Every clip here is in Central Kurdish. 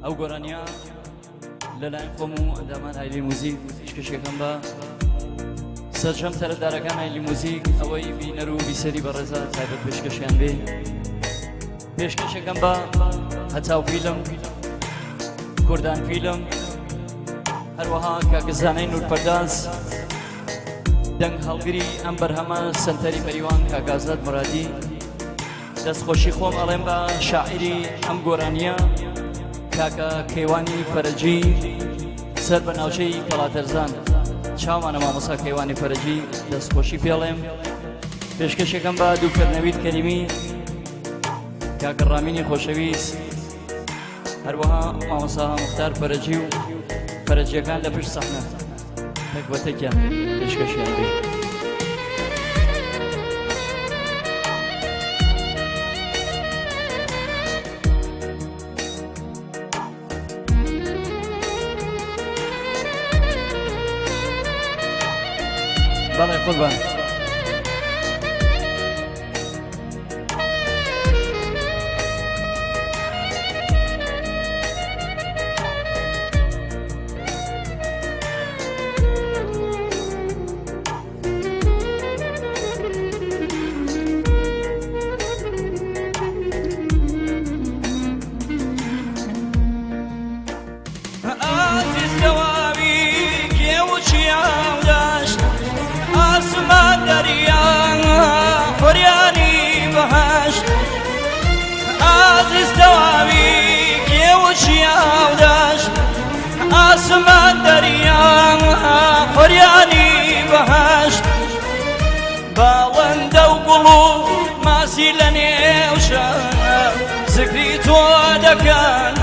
ئەو گۆرانیا لەلایەن خۆم و ئەندامان هایلی موزیک پێشکەشەکەم بە سەرجەم تەرەفدارەکان هایلی موزیک ئەوەی بینەر و بیسەری بەڕێزە تایبەت پێشکەشیان بێ پێشکەشەکەم بە هەتاو فیلم کوردان فیلم هەروەها کاکەزانەی نورپەرداز دەنگ هەڵگری ئەم بەرهەمە سەنتەری پەریوان کاکازاد مرادی دەستخۆشی خۆم ئەڵێم بە شاعیری ئەم گۆرانیە کاکە کەیوانی فەرەجی سەر بە ناوچەی کەڵاتەرزان چاوانە مامۆستا کەیوانی فەرەجی دەستخۆشی پێڵێم پێشکەشەکەم بە دوکتەر نەوید کەریمی کاکە ڕامینی خۆشەویست هەروەها مامۆستا موختار فەرەجی و فەرەجیەکان لە پشت سەحنە تەک بە تەکیان پێشکەشیان بێ بەڵێ قوربان ئاسمان دەریان خۆریانی بەهەشت باڵندە و گوڵ و ماسی لە نێوشان زگری تۆ دەکەن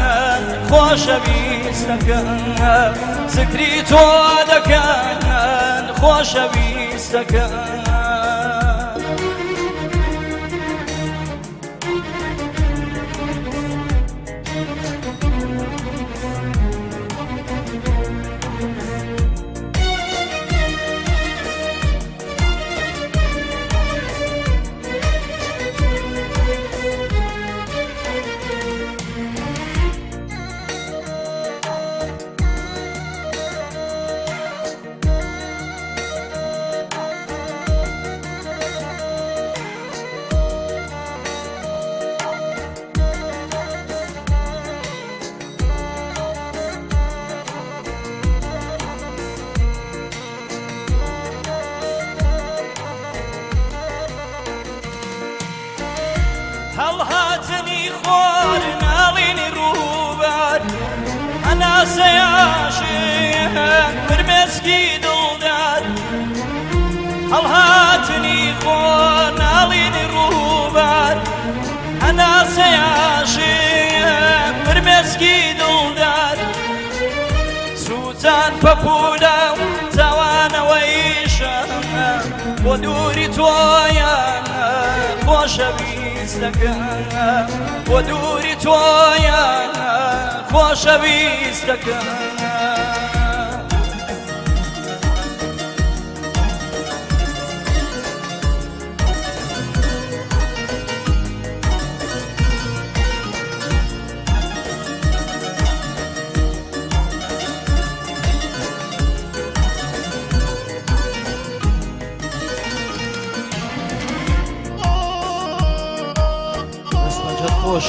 خۆشەویستەکەن زگری تۆ دەکەن خۆشەویستەکەن هەڵهاتنی خۆر ناڵینی ڕووبار هەناسەی عاشق فرمێسکی دڵدار هەڵهاتنی خۆر ناڵینی ڕووبار هەناسەی عاشق فرمێسکی دڵدار سووتان پەپولە و جوانەوەیشە بۆ دووری تۆیان خۆشەویستەکەن بۆ دووری تۆیان خۆشەویستەکەن خۆش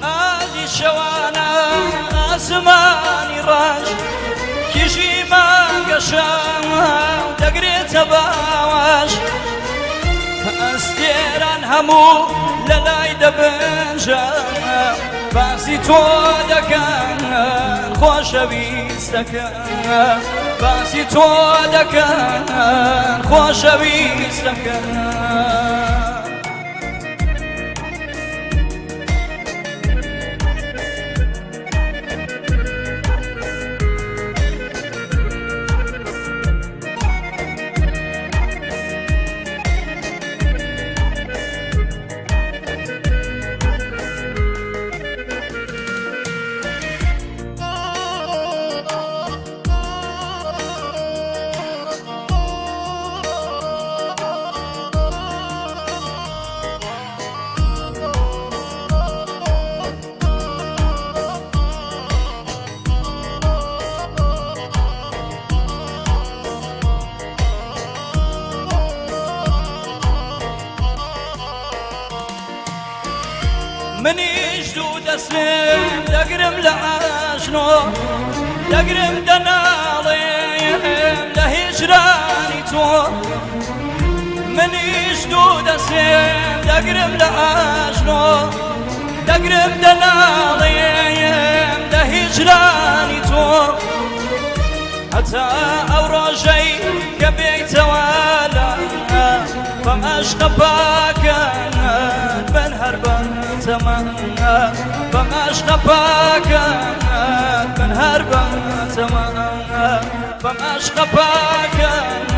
ئازی شەوانە ئاسمانی ڕەش کیژی مانگەشەم دەگرێتە باوەش ئەستێران هەموو لە لای دەبنجەم باسی تۆ دەکەن خۆشەویستەکەن باسی تۆ دەکەن خۆشەویستەکەن دەسم دەگرم لە ئاشنۆ دەگرم دەناڵێم لە هیجرانی تۆ منیش دوو دەسم دەگرم لە ئاشنۆ دەگرم دەناڵێم لە هیجرانی تۆ هەتا ئەو ڕۆژەی کە بێیتەوە لە بەم عەشقە پاکەت بن هەر بەتەمە بەم عەشقە پاکەت بن هەر بەتەمە بەم عەشقە پاکەت